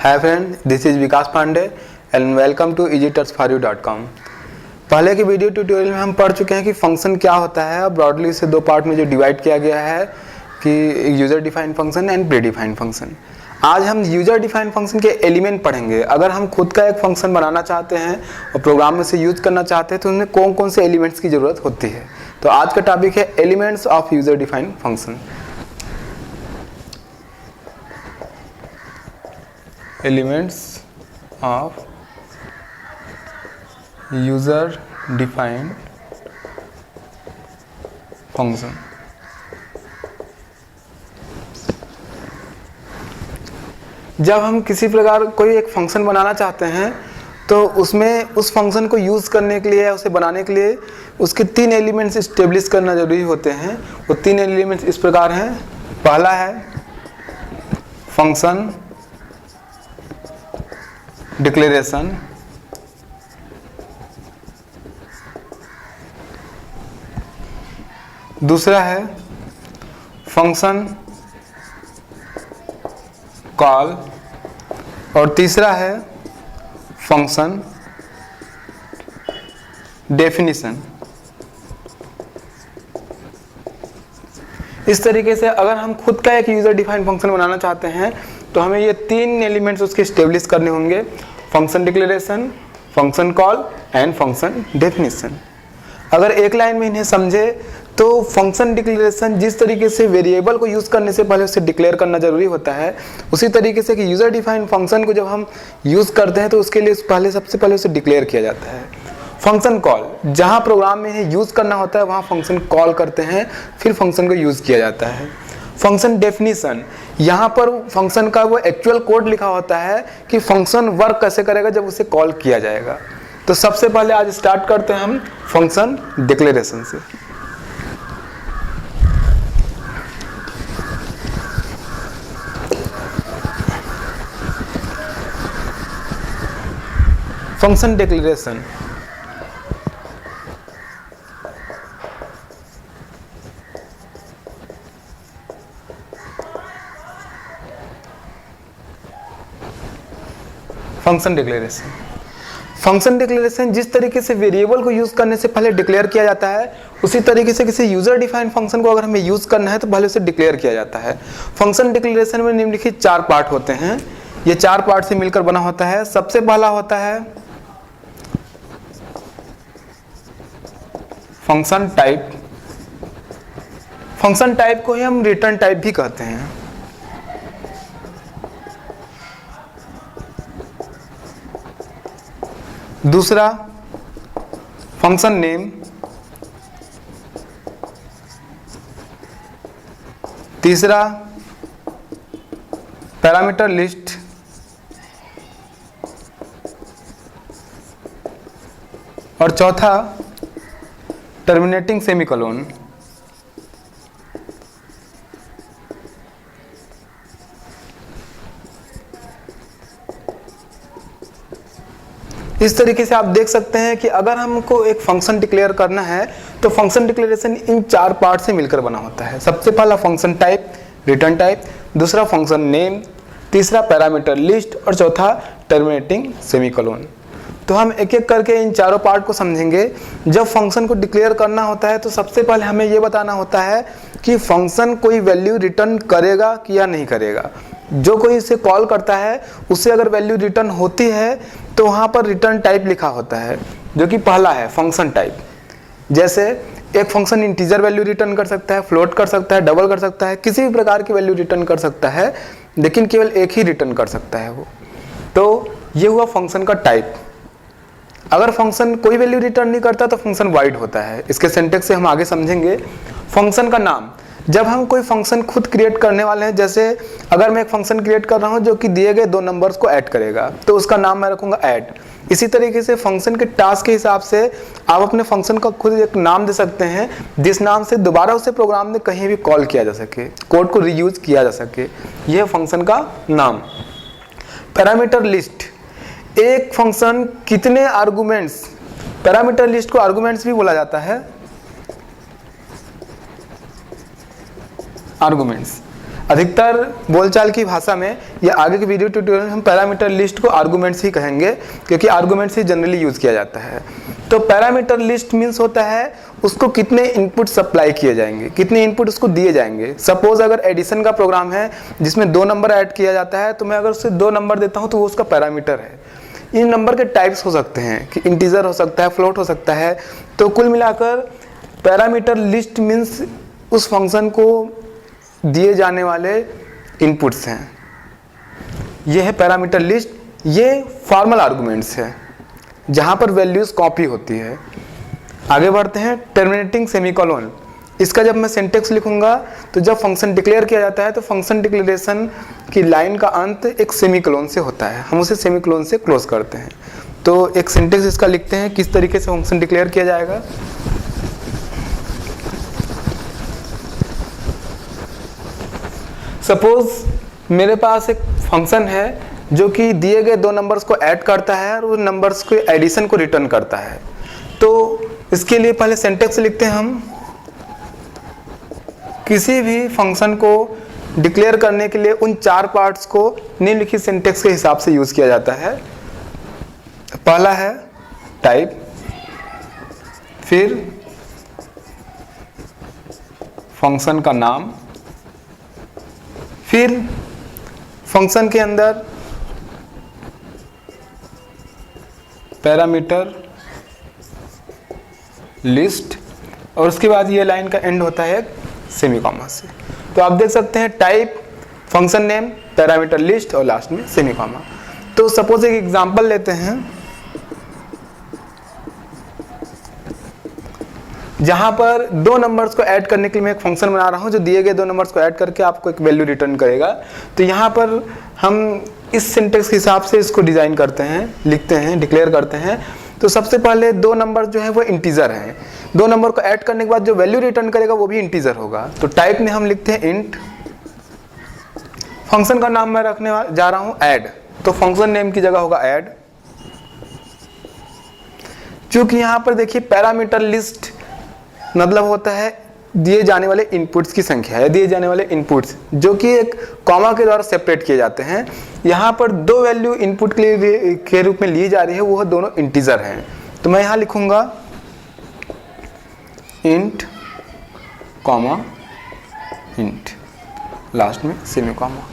Hi friend, this is Vikas Pandey and welcome to easytutsforyou.com। पहले के video tutorial में हम पढ़ चुके हैं कि फंक्शन क्या होता है। ब्रॉडली इसे दो पार्ट में जो डिवाइड किया गया है कि user defined function and pre defined function. आज हम यूजर डिफाइंड फंक्शन के एलिमेंट पढ़ेंगे। अगर हम खुद का एक फंक्शन बनाना चाहते हैं और प्रोग्राम में से यूज करना चाहते हैं तो उसमें कौन कौन से एलिमेंट्स की जरूरत होती है। तो आज का टॉपिक है elements of user defined function. Elements of user defined function. जब हम किसी प्रकार कोई एक फंक्शन बनाना चाहते हैं तो उसमें उस फंक्शन को यूज करने के लिए, उसे बनाने के लिए उसके तीन एलिमेंट्स इस्टेब्लिश करना जरूरी होते हैं। वो तीन एलिमेंट्स इस प्रकार हैं। पहला है फंक्शन डिक्लेरेशन, दूसरा है फंक्शन कॉल और तीसरा है फंक्शन डेफिनेशन। इस तरीके से अगर हम खुद का एक यूजर डिफाइंड फंक्शन बनाना चाहते हैं तो हमें ये तीन एलिमेंट्स उसके एस्टेब्लिश करने होंगे: function declaration, function call and function definition. अगर एक लाइन में इन्हें समझे तो फंक्शन डिक्लेरेशन जिस तरीके से वेरिएबल को यूज करने से पहले उसे डिक्लेयर करना जरूरी होता है, उसी तरीके से कि यूजर डिफाइंड फंक्शन को जब हम यूज करते हैं तो उसके लिए सबसे पहले उसे डिक्लेयर किया जाता है। फंक्शन कॉल, जहां प्रोग्राम में इन्हें यूज करना होता है वहां फंक्शन कॉल करते हैं, फिर फंक्शन को यूज किया जाता है। फंक्शन डेफिनेशन, यहाँ पर फंक्शन का वो एक्चुअल कोड लिखा होता है कि फंक्शन वर्क कैसे करेगा जब उसे कॉल किया जाएगा। तो सबसे पहले आज स्टार्ट करते हैं हम फंक्शन डिक्लेरेशन से। फंक्शन डिक्लेरेशन फंक्शन डिक्लेरेशन जिस तरीके से वेरिएबल को यूज करने से पहले डिक्लेयर किया जाता है, उसी तरीके से किसी यूजर डिफाइंड फंक्शन को अगर हमें यूज करना है तो पहले उसे डिक्लेयर किया जाता है। फंक्शन डिक्लेरेशन में निम्नलिखित चार पार्ट होते हैं। ये चार पार्ट से मिलकर बना होता है। सबसे पहला होता है फंक्शन टाइप। फंक्शन टाइप को ही हम रिटर्न टाइप भी कहते हैं। दूसरा फंक्शन नेम, तीसरा पैरामीटर लिस्ट, और चौथा टर्मिनेटिंग सेमीकोलन। इस तरीके से आप देख सकते हैं कि अगर हमको एक फंक्शन डिक्लेयर करना है तो फंक्शन डिक्लेरेशन इन चार पार्ट से मिलकर बना होता है। सबसे पहला फंक्शन टाइप, रिटर्न टाइप, दूसरा फंक्शन नेम, तीसरा पैरामीटर लिस्ट और चौथा टर्मिनेटिंग सेमीकोलन। तो हम एक एक करके इन चारों पार्ट को समझेंगे। जब फंक्शन को डिक्लेयर करना होता है तो सबसे पहले हमें यह बताना होता है कि फंक्शन कोई वैल्यू रिटर्न करेगा कि या नहीं करेगा। जो कोई इसे कॉल करता है उससे अगर वैल्यू रिटर्न होती है तो वहाँ पर रिटर्न टाइप लिखा होता है, जो कि पहला है फंक्शन टाइप। जैसे एक फंक्शन इंटीजर वैल्यू रिटर्न कर सकता है, फ्लोट कर सकता है, डबल कर सकता है, किसी भी प्रकार की वैल्यू रिटर्न कर सकता है, लेकिन केवल एक ही रिटर्न कर सकता है वो। तो ये हुआ फंक्शन का टाइप। अगर फंक्शन कोई वैल्यू रिटर्न नहीं करता तो फंक्शन वाइड होता है। इसके सिंटैक्स से हम आगे समझेंगे। फंक्शन का नाम, जब हम कोई फंक्शन खुद क्रिएट करने वाले हैं, जैसे अगर मैं एक फंक्शन क्रिएट कर रहा हूं जो कि दिए गए दो नंबर्स को ऐड करेगा तो उसका नाम मैं रखूंगा ऐड। इसी तरीके से फंक्शन के टास्क के हिसाब से आप अपने फंक्शन का खुद एक नाम दे सकते हैं जिस नाम से दोबारा उसे प्रोग्राम में कहीं भी कॉल किया जा सके, कोड को रीयूज किया जा सके। यह फंक्शन का नाम। पैरामीटर लिस्ट, एक फंक्शन कितने आर्गुमेंट्स, पैरामीटर लिस्ट को आर्गुमेंट्स भी बोला जाता है, आर्गुमेंट्स। अधिकतर बोलचाल की भाषा में या आगे के वीडियो ट्यूटोरियल में हम पैरामीटर लिस्ट को आर्गुमेंट्स ही कहेंगे, क्योंकि आर्गुमेंट्स ही जनरली यूज किया जाता है। तो पैरामीटर लिस्ट मीन्स होता है उसको कितने इनपुट सप्लाई किए जाएंगे, कितने इनपुट उसको दिए जाएंगे। सपोज अगर एडिशन का प्रोग्राम है जिसमें 2 नंबर ऐड किया जाता है, तो मैं अगर उससे 2 नंबर देता हूँ तो वो उसका पैरामीटर है। इन नंबर के टाइप्स हो सकते हैं कि इंटीजर हो सकता है, फ्लोट हो सकता है। तो कुल मिलाकर पैरामीटर लिस्ट मीन्स उस फंक्शन को दिए जाने वाले इनपुट्स हैं। ये है पैरामीटर लिस्ट। ये फॉर्मल आर्गुमेंट्स है जहां पर वैल्यूज कॉपी होती है। आगे बढ़ते हैं, टर्मिनेटिंग सेमीकोलन। इसका जब मैं सिंटेक्स लिखूंगा तो जब फंक्शन डिक्लेयर किया जाता है तो फंक्शन डिक्लेरेशन की लाइन का अंत एक सेमीकोलन से होता है, हम उसे सेमीकोलन से क्लोज करते हैं। तो एक सिंटेक्स इसका लिखते हैं किस तरीके से फंक्शन डिक्लेयर किया जाएगा। सपोज मेरे पास एक फंक्शन है जो कि दिए गए 2 नंबर्स को ऐड करता है और उन नंबर्स के एडिशन को रिटर्न करता है। तो इसके लिए पहले सिंटेक्स लिखते हैं हम। किसी भी फंक्शन को डिक्लेयर करने के लिए उन 4 पार्ट्स को निम्नलिखित सिंटेक्स के हिसाब से यूज किया जाता है। पहला है टाइप, फिर फंक्शन का नाम, फिर फंक्शन के अंदर पैरामीटर लिस्ट, और उसके बाद ये लाइन का एंड होता है सेमीकॉमा से। तो आप देख सकते हैं type, function name, parameter list और लास्ट में सेमीकॉमा। तो सपोज एक एग्जांपल लेते हैं जहां पर 2 नंबर्स को ऐड करने के लिए मैं एक फंक्शन बना रहा हूं जो दिए गए 2 नंबर्स को ऐड करके आपको एक वैल्यू रिटर्न करेगा। तो यहां पर हम इस सिंटेक्स के हिसाब से इसको डिजाइन करते हैं, लिखते हैं, डिक्लेयर करते हैं। तो सबसे पहले 2 नंबर जो है वो इंटीजर हैं। 2 नंबर को ऐड करने के बाद जो वैल्यू रिटर्न करेगा वो भी इंटीजर होगा। तो टाइप में हम लिखते हैं इंट। फंक्शन का नाम मैं रखने जा रहा हूं ऐड, तो फंक्शन नेम की जगह होगा ऐड। क्योंकि यहां पर देखिए पैरामीटर लिस्ट मतलब होता है दिए जाने वाले इनपुट्स की संख्या है, दिए जाने वाले इनपुट्स जो कि एक कॉमा के द्वारा सेपरेट किए जाते हैं। यहाँ पर 2 वैल्यू इनपुट के रूप में ली जा रही है, वो दोनों इंटीजर हैं। तो मैं यहाँ लिखूंगा इंट कॉमा इंट, लास्ट में सेमीकॉमा।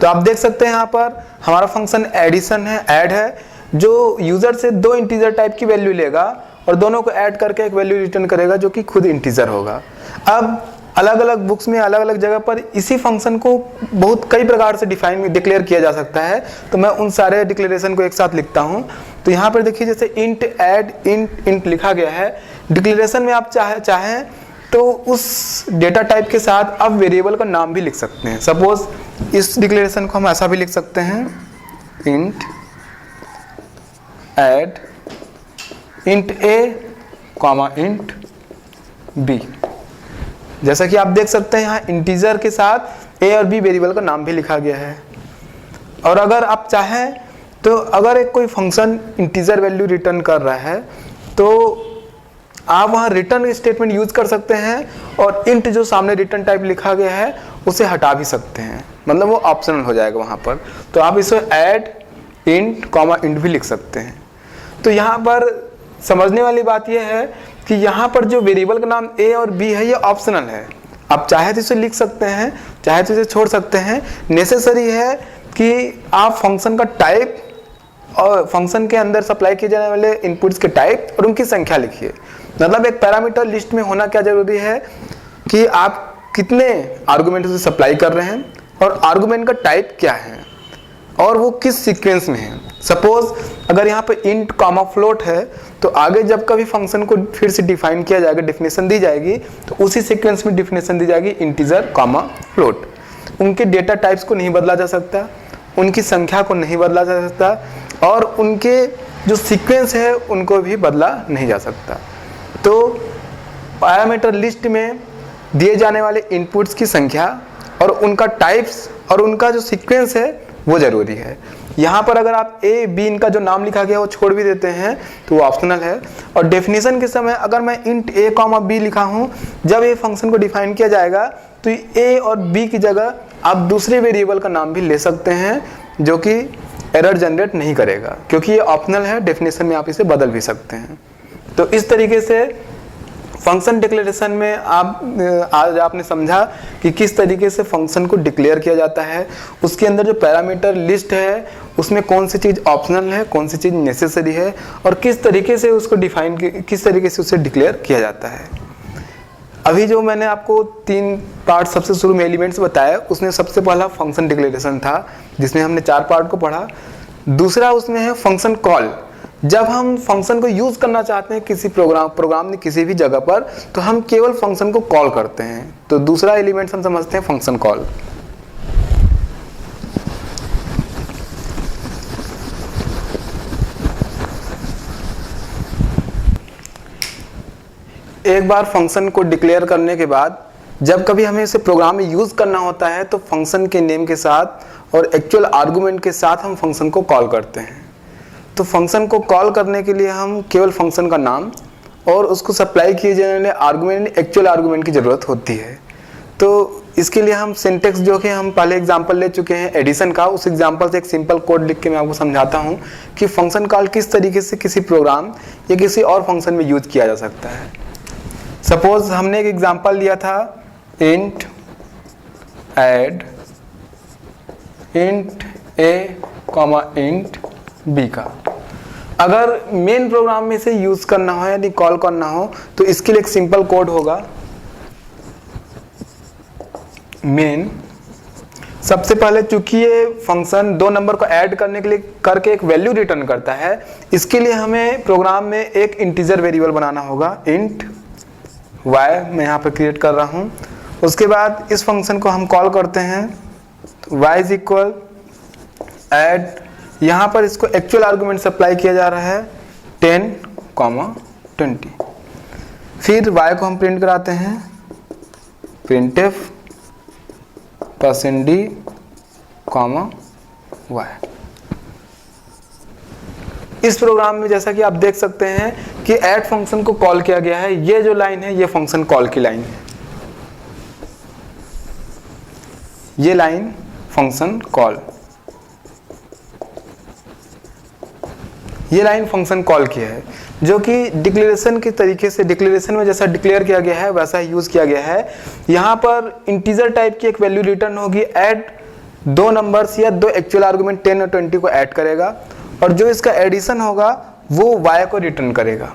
तो आप देख सकते हैं यहाँ पर हमारा फंक्शन एडिशन है, ऐड है, जो यूजर से 2 इंटीजर टाइप की वैल्यू लेगा और दोनों को ऐड करके एक वैल्यू रिटर्न करेगा जो कि खुद इंटीजर होगा। अब अलग अलग बुक्स में अलग अलग जगह पर इसी फंक्शन को बहुत कई प्रकार से डिक्लेयर किया जा सकता है। तो मैं उन सारे डिक्लेरेशन को एक साथ लिखता हूं। तो यहाँ पर देखिए जैसे इंट, ऐड, इंट लिखा गया है। डिक्लेरेशन में आप चाहें तो उस डेटा टाइप के साथ आप वेरिएबल का नाम भी लिख सकते हैं। सपोज इस डिक्लेरेशन को हम ऐसा भी लिख सकते हैं, इंट ऐड इंट ए कॉमा इंट बी। जैसा कि आप देख सकते हैं यहाँ इंटीजर के साथ ए और बी वेरिएबल का नाम भी लिखा गया है। और अगर आप चाहें तो अगर एक कोई फंक्शन इंटीजर वैल्यू रिटर्न कर रहा है तो आप वहाँ रिटर्न स्टेटमेंट यूज कर सकते हैं और इंट जो सामने रिटर्न टाइप लिखा गया है उसे हटा भी सकते हैं, मतलब वो ऑप्शनल हो जाएगा वहाँ पर। तो आप इसे ऐड इंट कॉमा इंट भी लिख सकते हैं। तो यहाँ पर समझने वाली बात यह है कि यहाँ पर जो वेरिएबल का नाम ए और बी है ये ऑप्शनल है। आप चाहे तो इसे लिख सकते हैं, चाहे तो इसे छोड़ सकते हैं। नेसेसरी है कि आप फंक्शन का टाइप और फंक्शन के अंदर सप्लाई किए जाने वाले इनपुट्स के टाइप और उनकी संख्या लिखिए। मतलब एक पैरामीटर लिस्ट में होना क्या जरूरी है कि आप कितने आर्गुमेंट से सप्लाई कर रहे हैं और आर्गुमेंट का टाइप क्या है और वो किस सीक्वेंस में है। सपोज अगर यहाँ पे इंट कॉमा फ्लोट है तो आगे जब कभी फंक्शन को फिर से डिफाइन किया जाएगा, डेफिनेशन दी जाएगी, तो उसी सीक्वेंस में डेफिनेशन दी जाएगी इंटीजर कॉमा फ्लोट। उनके डेटा टाइप्स को नहीं बदला जा सकता, उनकी संख्या को नहीं बदला जा सकता और उनके जो सीक्वेंस है उनको भी बदला नहीं जा सकता। तो पैरामीटर लिस्ट में दिए जाने वाले इनपुट्स की संख्या और उनका टाइप्स और उनका जो सीक्वेंस है वो जरूरी है। यहाँ पर अगर आप ए बी इनका जो नाम लिखा गया वो छोड़ भी देते हैं तो वो ऑप्शनल है। और डेफिनेशन के समय अगर मैं इंट ए कॉमा बी लिखा हूँ, जब ये फंक्शन को डिफाइन किया जाएगा तो ए और बी की जगह आप दूसरे वेरिएबल का नाम भी ले सकते हैं जो कि एरर जनरेट नहीं करेगा, क्योंकि ये ऑप्शनल है, डेफिनेशन में आप इसे बदल भी सकते हैं। तो इस तरीके से फंक्शन डिक्लेरेशन में आज आपने समझा कि किस तरीके से फंक्शन को डिक्लेयर किया जाता है, उसके अंदर जो पैरामीटर लिस्ट है उसमें कौन सी चीज़ ऑप्शनल है, कौन सी चीज़ नेसेसरी है, और किस तरीके से उसको किस तरीके से उसे डिक्लेयर किया जाता है। अभी जो मैंने आपको 3 पार्ट सबसे शुरू में एलिमेंट्स बताया, उसमें सबसे पहला फंक्शन डिक्लेरेशन था जिसमें हमने 4 पार्ट को पढ़ा। दूसरा उसमें है फंक्शन कॉल। जब हम फंक्शन को यूज करना चाहते हैं किसी प्रोग्राम में किसी भी जगह पर, तो हम केवल फंक्शन को कॉल करते हैं। तो दूसरा एलिमेंट हम समझते हैं फंक्शन कॉल। एक बार फंक्शन को डिक्लेयर करने के बाद जब कभी हमें इसे प्रोग्राम में यूज करना होता है तो फंक्शन के नेम के साथ और एक्चुअल आर्गुमेंट के साथ हम फंक्शन को कॉल करते हैं। तो फंक्शन को कॉल करने के लिए हम केवल फंक्शन का नाम और उसको सप्लाई किए जाने वाले आर्गुमेंट, एक्चुअल आर्गुमेंट की ज़रूरत होती है। तो इसके लिए हम सिंटेक्स जो कि हम पहले एग्जांपल ले चुके हैं एडिशन का, उस एग्जांपल से एक सिंपल कोड लिख के मैं आपको समझाता हूं कि फंक्शन कॉल किस तरीके से किसी प्रोग्राम या किसी और फंक्शन में यूज किया जा सकता है। सपोज हमने एक एग्जांपल लिया था इंट ऐड इंट ए कॉमा इंट बी का। अगर मेन प्रोग्राम में से यूज करना हो यानी कॉल करना हो तो इसके लिए एक सिंपल कोड होगा। मेन सबसे पहले चूंकि ये फंक्शन 2 नंबर को ऐड करने के लिए करके एक वैल्यू रिटर्न करता है, इसके लिए हमें प्रोग्राम में एक इंटीजर वेरिएबल बनाना होगा इंट वाई, मैं यहाँ पे क्रिएट कर रहा हूँ। उसके बाद इस फंक्शन को हम कॉल करते हैं y इज इक्वल ऐड, यहाँ पर इसको एक्चुअल आर्गुमेंट सप्लाई किया जा रहा है 10, 20। फिर y को हम प्रिंट कराते हैं printf %d, y। इस प्रोग्राम में जैसा कि आप देख सकते हैं कि ऐड फंक्शन को कॉल किया गया है। ये जो लाइन है ये फंक्शन कॉल की लाइन है, ये लाइन फंक्शन कॉल, ये लाइन फंक्शन कॉल की है जो कि डिक्लेरेशन के तरीके से, डिक्लेरेशन में जैसा डिक्लेयर किया गया है वैसा यूज किया गया है। यहाँ पर इंटीजर टाइप की एक वैल्यू रिटर्न होगी, ऐड 2 नंबर्स या 2 एक्चुअल आर्गुमेंट 10 और 20 को ऐड करेगा, और जो इसका एडिशन होगा वो y को रिटर्न करेगा।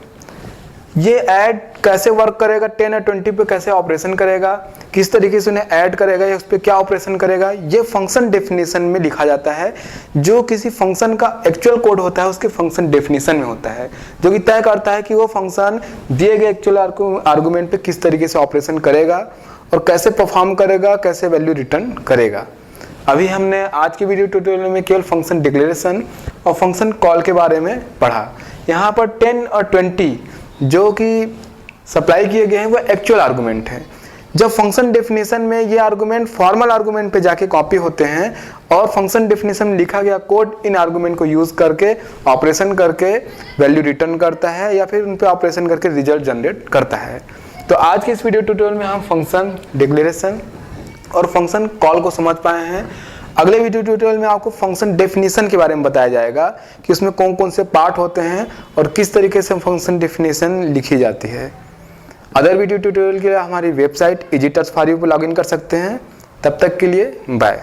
ये ऐड कैसे वर्क करेगा, 10 और 20 पे कैसे ऑपरेशन करेगा, किस तरीके से उन्हें ऐड करेगा या उस पर क्या ऑपरेशन करेगा, ये फंक्शन डेफिनेशन में लिखा जाता है। जो किसी फंक्शन का एक्चुअल कोड होता है उसके फंक्शन डेफिनेशन में होता है, जो कि तय करता है कि वो फंक्शन दिए गए एक्चुअल आर्गुमेंट पे किस तरीके से ऑपरेशन करेगा और कैसे परफॉर्म करेगा, कैसे वैल्यू रिटर्न करेगा। अभी हमने आज की वीडियो ट्यूटोरियल में केवल फंक्शन डिक्लेरेशन और फंक्शन कॉल के बारे में पढ़ा। यहाँ पर 10 और 20 जो कि सप्लाई किए गए हैं वो एक्चुअल आर्गुमेंट है। जब फंक्शन डेफिनेशन में ये आर्गुमेंट फॉर्मल आर्गुमेंट पे जाके कॉपी होते हैं और फंक्शन डेफिनेशन में लिखा गया कोड इन आर्गुमेंट को यूज करके ऑपरेशन करके वैल्यू रिटर्न करता है या फिर उन पे ऑपरेशन करके रिजल्ट जनरेट करता है। तो आज के इस वीडियो ट्यूटोरियल में हम फंक्शन डिक्लेरेशन और फंक्शन कॉल को समझ पाए हैं। अगले वीडियो ट्यूटोरियल में आपको फंक्शन डेफिनेशन के बारे में बताया जाएगा कि उसमें कौन कौन से पार्ट होते हैं और किस तरीके से फंक्शन डेफिनेशन लिखी जाती है। अदर वीडियो ट्यूटोरियल के लिए हमारी वेबसाइट EasyTouch4U पर लॉगिन कर सकते हैं। तब तक के लिए बाय।